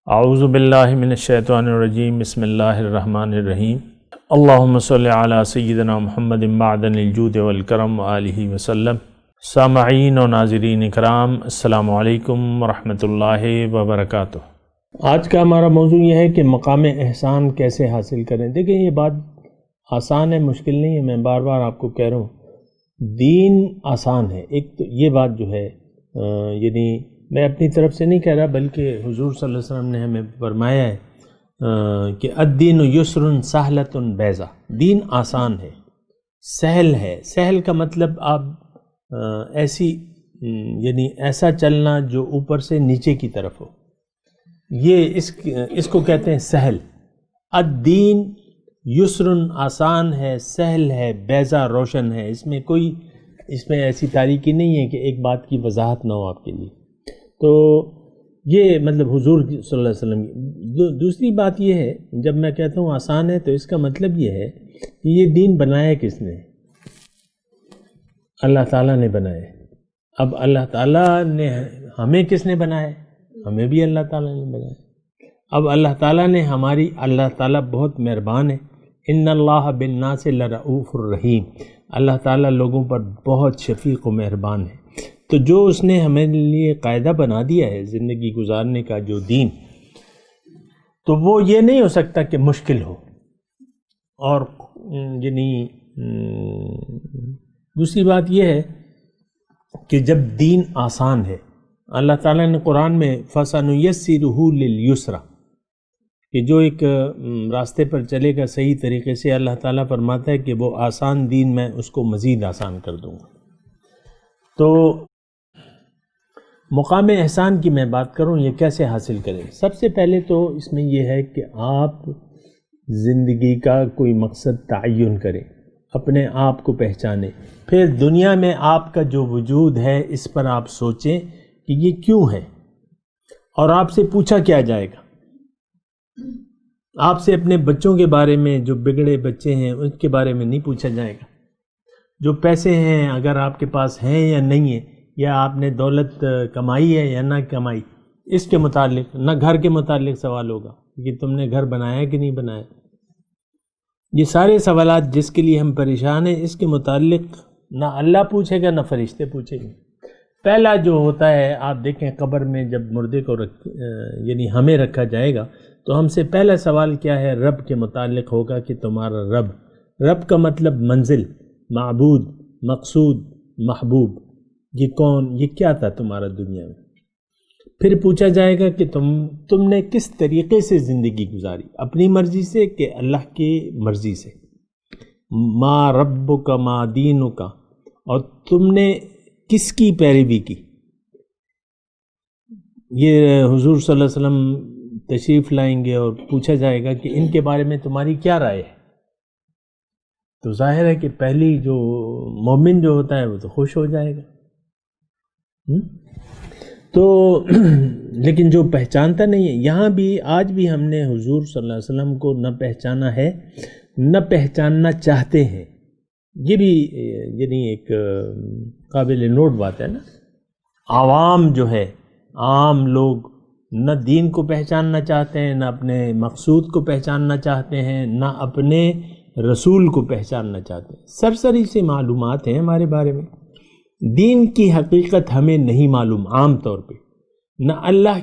اعوذ باللہ من الشیطان الرجیم بسم اللہ الرحمن الرحیم اللہم صلی علی سیدنا محمد معدن الجود والکرم وآلہ وسلم۔ سامعین و ناظرین اکرام، السلام علیکم ورحمۃ اللہ وبرکاتہ۔ آج کا ہمارا موضوع یہ ہے کہ مقام احسان کیسے حاصل کریں۔ دیکھیں، یہ بات آسان ہے، مشکل نہیں ہے۔ میں بار بار آپ کو کہہ رہا ہوں، دین آسان ہے۔ ایک تو یہ بات جو ہے یعنی میں اپنی طرف سے نہیں کہہ رہا، بلکہ حضور صلی اللہ علیہ وسلم نے ہمیں فرمایا ہے کہ الدین یسر سہلۃ بیضا، دین آسان ہے، سہل ہے۔ سہل کا مطلب آپ ایسی یعنی ایسا چلنا جو اوپر سے نیچے کی طرف ہو، یہ اس کو کہتے ہیں سہل۔ الدین یسر آسان ہے، سہل ہے، بیضا روشن ہے۔ اس میں ایسی تاریکی نہیں ہے کہ ایک بات کی وضاحت نہ ہو آپ کے لیے۔ تو یہ مطلب حضور صلی اللہ علیہ وسلم کی۔ دوسری بات یہ ہے، جب میں کہتا ہوں آسان ہے تو اس کا مطلب یہ ہے کہ یہ دین بنایا کس نے؟ اللہ تعالیٰ نے بنایا۔ اب اللہ تعالیٰ نے ہمیں کس نے بنایا؟ ہمیں بھی اللہ تعالیٰ نے بنایا۔ اب اللہ تعالیٰ نے اللہ تعالیٰ بہت مہربان ہے۔ ان اللہ بالناس لرؤوف الرحیم، اللہ تعالیٰ لوگوں پر بہت شفیق و مہربان ہے۔ تو جو اس نے ہمیں لیے قاعدہ بنا دیا ہے زندگی گزارنے کا، جو دین، تو وہ یہ نہیں ہو سکتا کہ مشکل ہو۔ اور یعنی دوسری بات یہ ہے کہ جب دین آسان ہے، اللہ تعالیٰ نے قرآن میں فَسَنُيَسِّرُهُ لِلْيُسْرَى کہ جو ایک راستے پر چلے گا صحیح طریقے سے، اللہ تعالیٰ فرماتا ہے کہ وہ آسان دین میں اس کو مزید آسان کر دوں گا۔ تو مقام احسان کی میں بات کروں، یہ کیسے حاصل کریں؟ سب سے پہلے تو اس میں یہ ہے کہ آپ زندگی کا کوئی مقصد تعین کریں، اپنے آپ کو پہچانیں، پھر دنیا میں آپ کا جو وجود ہے اس پر آپ سوچیں کہ یہ کیوں ہے، اور آپ سے پوچھا کیا جائے گا۔ آپ سے اپنے بچوں کے بارے میں، جو بگڑے بچے ہیں ان کے بارے میں نہیں پوچھا جائے گا۔ جو پیسے ہیں، اگر آپ کے پاس ہیں یا نہیں ہیں، یا آپ نے دولت کمائی ہے یا نہ کمائی، اس کے متعلق، نہ گھر کے متعلق سوال ہوگا کہ تم نے گھر بنایا کہ نہیں بنایا۔ یہ سارے سوالات جس کے لیے ہم پریشان ہیں، اس کے متعلق نہ اللہ پوچھے گا نہ فرشتے پوچھیں گے۔ پہلا جو ہوتا ہے، آپ دیکھیں قبر میں جب مردے کو یعنی ہمیں رکھا جائے گا، تو ہم سے پہلا سوال کیا ہے؟ رب کے متعلق ہوگا کہ تمہارا رب کا مطلب منزل، معبود، مقصود، محبوب، یہ کون، یہ کیا تھا تمہارا دنیا میں۔ پھر پوچھا جائے گا کہ تم نے کس طریقے سے زندگی گزاری، اپنی مرضی سے کہ اللہ کی مرضی سے۔ ما ربک ما دینک، اور تم نے کس کی پیروی کی۔ یہ حضور صلی اللہ علیہ وسلم تشریف لائیں گے اور پوچھا جائے گا کہ ان کے بارے میں تمہاری کیا رائے ہے۔ تو ظاہر ہے کہ پہلی جو مومن جو ہوتا ہے وہ تو خوش ہو جائے گا۔ تو لیکن جو پہچانتا نہیں ہے، یہاں بھی آج بھی ہم نے حضور صلی اللہ علیہ وسلم کو نہ پہچانا ہے، نہ پہچاننا چاہتے ہیں۔ یہ بھی یعنی ایک قابل نوٹ بات ہے نا۔ عوام جو ہے، عام لوگ نہ دین کو پہچاننا چاہتے ہیں، نہ اپنے مقصود کو پہچاننا چاہتے ہیں، نہ اپنے رسول کو پہچاننا چاہتے ہیں۔ سرسری سے معلومات ہیں ہمارے بارے میں، دین کی حقیقت ہمیں نہیں معلوم عام طور پہ، نہ اللہ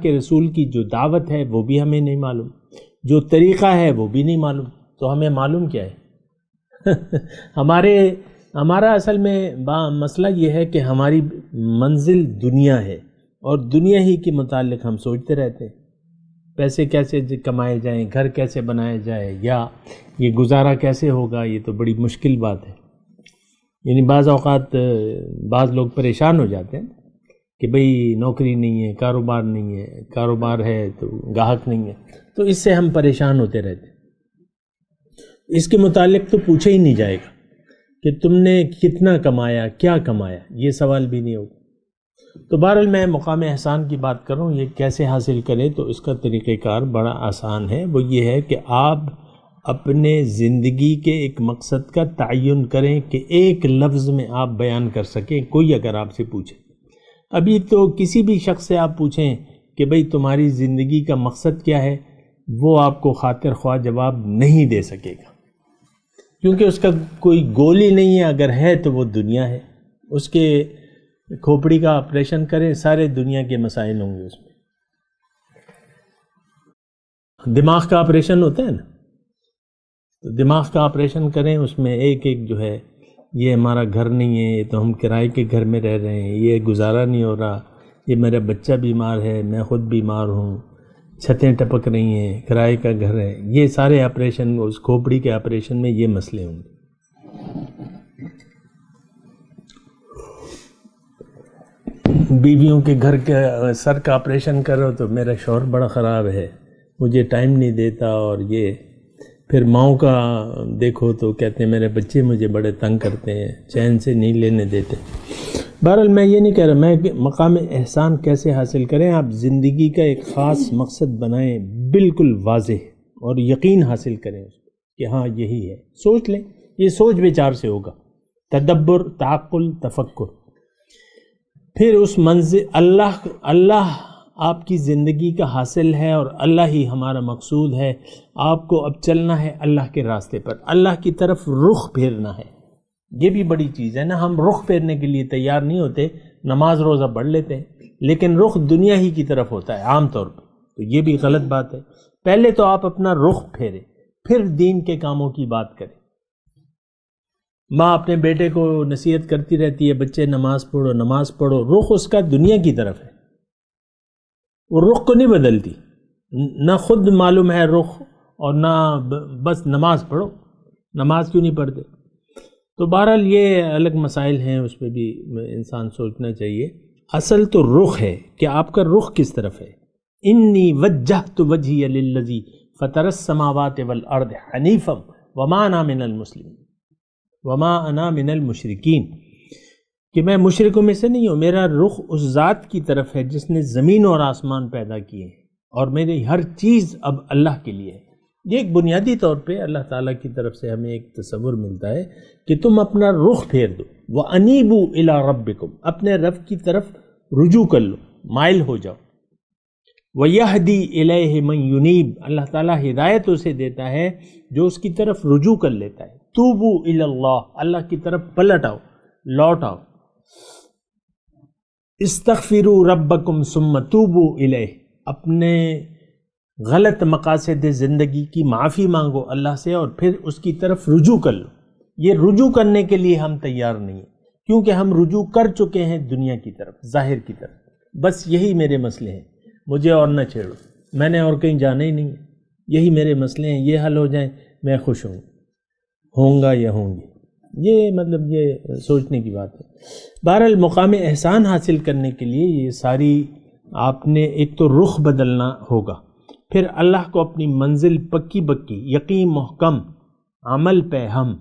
کے رسول کی جو دعوت ہے وہ بھی ہمیں نہیں معلوم، جو طریقہ ہے وہ بھی نہیں معلوم۔ تو ہمیں معلوم کیا ہے؟ ہمارا اصل میں مسئلہ یہ ہے کہ ہماری منزل دنیا ہے، اور دنیا ہی کے متعلق ہم سوچتے رہتے ہیں، پیسے کیسے کمائے جائیں، گھر کیسے بنایا جائے، یا یہ گزارا کیسے ہوگا۔ یہ تو بڑی مشکل بات ہے۔ یعنی بعض اوقات بعض لوگ پریشان ہو جاتے ہیں کہ بھئی نوکری نہیں ہے، کاروبار نہیں ہے، کاروبار ہے تو گاہک نہیں ہے، تو اس سے ہم پریشان ہوتے رہتے ہیں۔ اس کے متعلق تو پوچھا ہی نہیں جائے گا کہ تم نے کتنا کمایا، کیا کمایا، یہ سوال بھی نہیں ہوگا۔ تو بہرحال میں مقام احسان کی بات کروں، یہ کیسے حاصل کریں، تو اس کا طریقہ کار بڑا آسان ہے۔ وہ یہ ہے کہ آپ اپنے زندگی کے ایک مقصد کا تعین کریں کہ ایک لفظ میں آپ بیان کر سکیں۔ کوئی اگر آپ سے پوچھے، ابھی تو کسی بھی شخص سے آپ پوچھیں کہ بھئی تمہاری زندگی کا مقصد کیا ہے، وہ آپ کو خاطر خواہ جواب نہیں دے سکے گا، کیونکہ اس کا کوئی گول ہی نہیں ہے۔ اگر ہے تو وہ دنیا ہے، اس کے کھوپڑی کا آپریشن کریں، سارے دنیا کے مسائل ہوں گے اس میں۔ دماغ کا آپریشن ہوتا ہے نا، تو دماغ کا آپریشن کریں، اس میں ایک ایک جو ہے، یہ ہمارا گھر نہیں ہے، یہ تو ہم کرائے کے گھر میں رہ رہے ہیں، یہ گزارا نہیں ہو رہا، یہ میرا بچہ بیمار ہے، میں خود بیمار ہوں، چھتیں ٹپک رہی ہیں، کرائے کا گھر ہے، یہ سارے آپریشن، اس کھوپڑی کے آپریشن میں یہ مسئلے ہوں گے۔ بیویوں کے گھر کے سر کا آپریشن کرو تو میرا شوہر بڑا خراب ہے، مجھے ٹائم نہیں دیتا، اور یہ پھر ماؤں کا دیکھو تو کہتے ہیں میرے بچے مجھے بڑے تنگ کرتے ہیں، چین سے نہیں لینے دیتے۔ بہرحال میں یہ نہیں کہہ رہا میں مقام احسان کیسے حاصل کریں، آپ زندگی کا ایک خاص مقصد بنائیں، بالکل واضح، اور یقین حاصل کریں اس کو کہ ہاں یہی ہے، سوچ لیں، یہ سوچ وچار سے ہوگا، تدبر، تعقل، تفکر۔ پھر اس منزل اللہ آپ کی زندگی کا حاصل ہے، اور اللہ ہی ہمارا مقصود ہے۔ آپ کو اب چلنا ہے اللہ کے راستے پر، اللہ کی طرف رخ پھیرنا ہے۔ یہ بھی بڑی چیز ہے نا، ہم رخ پھیرنے کے لیے تیار نہیں ہوتے، نماز روزہ پڑھ لیتے ہیں، لیکن رخ دنیا ہی کی طرف ہوتا ہے عام طور پہ، تو یہ بھی غلط بات ہے۔ پہلے تو آپ اپنا رخ پھیریں، پھر دین کے کاموں کی بات کریں۔ ماں اپنے بیٹے کو نصیحت کرتی رہتی ہے، بچے نماز پڑھو نماز پڑھو، رخ اس کا دنیا کی طرف ہے، وہ رخ کو نہیں بدلتی، نہ خود معلوم ہے رخ، اور نہ بس نماز پڑھو، نماز کیوں نہیں پڑھتے؟ تو بہرحال یہ الگ مسائل ہیں، اس پہ بھی انسان سوچنا چاہیے۔ اصل تو رخ ہے کہ آپ کا رخ کس طرف ہے۔ انی وجہت وجہی للذی فطر السماوات والارض حنیفا وما انا من المسلمین وما انا من المشرکین، کہ میں مشرکوں میں سے نہیں ہوں، میرا رخ اس ذات کی طرف ہے جس نے زمین اور آسمان پیدا کیے ہیں، اور میری ہر چیز اب اللہ کے لیے ہے۔ یہ ایک بنیادی طور پہ اللہ تعالیٰ کی طرف سے ہمیں ایک تصور ملتا ہے کہ تم اپنا رخ پھیر دو، وَأَنِيبُوا إِلَىٰ رَبِّكُمْ، اپنے رب کی طرف رجوع کر لو، مائل ہو جاؤ۔ وَيَهْدِي إِلَيْهِ مَن يُنِيبُ، اللہ تعالیٰ ہدایت اسے دیتا ہے جو اس کی طرف رجوع کر لیتا ہے۔ توبوا إِلَى اللَّهِ، اللہ کی طرف پلٹ آؤ، لوٹ آؤ۔ استغفروا ربکم ثم توبوا الیہ، اپنے غلط مقاصد زندگی کی معافی مانگو اللہ سے، اور پھر اس کی طرف رجوع کر لو۔ یہ رجوع کرنے کے لیے ہم تیار نہیں ہیں، کیونکہ ہم رجوع کر چکے ہیں دنیا کی طرف، ظاہر کی طرف۔ بس یہی میرے مسئلے ہیں، مجھے اور نہ چھیڑو، میں نے اور کہیں جانا ہی نہیں ہے، یہی میرے مسئلے ہیں، یہ حل ہو جائیں میں خوش ہوں گا یا ہوں گی۔ یہ مطلب یہ سوچنے کی بات ہے۔ بہرحال مقام احسان حاصل کرنے کے لیے یہ ساری آپ نے ایک تو رخ بدلنا ہوگا، پھر اللہ کو اپنی منزل پکی بکی، یقین محکم، عمل پہ ہم،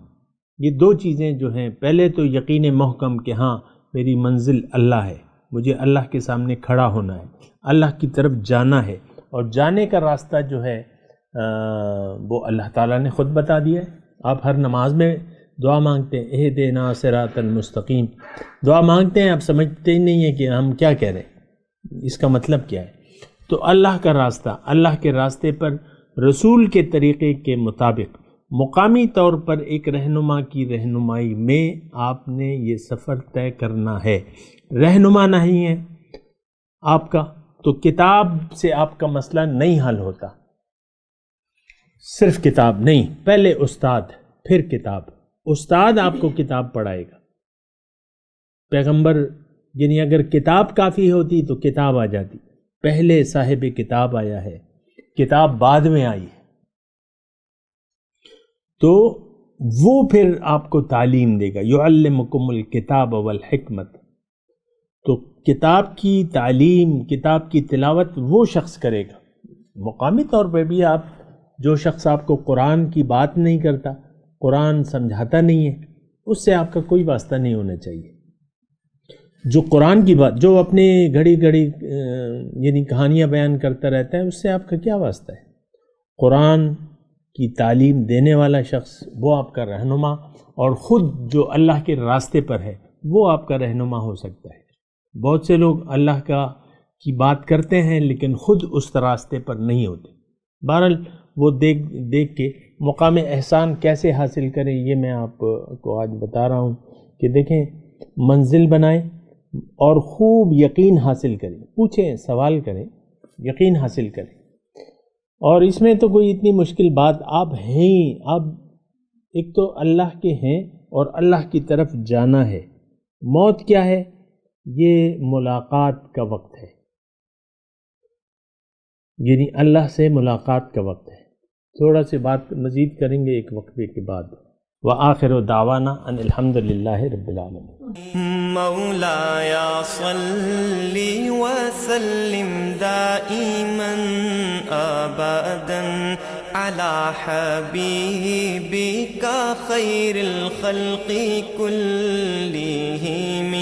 یہ دو چیزیں جو ہیں، پہلے تو یقین محکم کہ ہاں میری منزل اللہ ہے، مجھے اللہ کے سامنے کھڑا ہونا ہے، اللہ کی طرف جانا ہے، اور جانے کا راستہ جو ہے وہ اللہ تعالیٰ نے خود بتا دیا ہے۔ آپ ہر نماز میں دعا مانگتے ہیں، اہدنا صراط المستقیم، دعا مانگتے ہیں، آپ سمجھتے ہی نہیں ہیں کہ ہم کیا کہہ رہے ہیں، اس کا مطلب کیا ہے۔ تو اللہ کا راستہ، اللہ کے راستے پر رسول کے طریقے کے مطابق مقامی طور پر ایک رہنما کی رہنمائی میں آپ نے یہ سفر طے کرنا ہے۔ رہنما نہیں ہے آپ کا تو کتاب سے آپ کا مسئلہ نہیں حل ہوتا، صرف کتاب نہیں، پہلے استاد پھر کتاب۔ استاد آپ کو کتاب پڑھائے گا، پیغمبر یعنی اگر کتاب کافی ہوتی تو کتاب آ جاتی، پہلے صاحب کتاب آیا ہے، کتاب بعد میں آئی ہے، تو وہ پھر آپ کو تعلیم دے گا۔ یعلمکم الکتاب والحکمت، تو کتاب کی تعلیم، کتاب کی تلاوت وہ شخص کرے گا۔ مقامی طور پہ بھی آپ، جو شخص آپ کو قرآن کی بات نہیں کرتا، قرآن سمجھاتا نہیں ہے، اس سے آپ کا کوئی واسطہ نہیں ہونا چاہیے۔ جو قرآن کی بات، جو اپنے گھڑی یعنی کہانیاں بیان کرتا رہتا ہے، اس سے آپ کا کیا واسطہ ہے؟ قرآن کی تعلیم دینے والا شخص وہ آپ کا رہنما، اور خود جو اللہ کے راستے پر ہے وہ آپ کا رہنما ہو سکتا ہے۔ بہت سے لوگ اللہ کی بات کرتے ہیں لیکن خود اس راستے پر نہیں ہوتے۔ بہرحال وہ دیکھ کے مقام احسان کیسے حاصل کریں یہ میں آپ کو آج بتا رہا ہوں کہ دیکھیں، منزل بنائیں اور خوب یقین حاصل کریں، پوچھیں، سوال کریں، یقین حاصل کریں۔ اور اس میں تو کوئی اتنی مشکل بات، آپ ہیں، آپ ایک تو اللہ کے ہیں اور اللہ کی طرف جانا ہے۔ موت کیا ہے؟ یہ ملاقات کا وقت ہے، یعنی اللہ سے ملاقات کا وقت ہے۔ تھوڑا سی بات مزید کریں گے ایک وقفے کے بعد۔ وآخر دعوانا ان الحمد للہ رب العالمین۔ مولاي صل وسلم دائما ابدا على حبيبك خير الخلق كلهم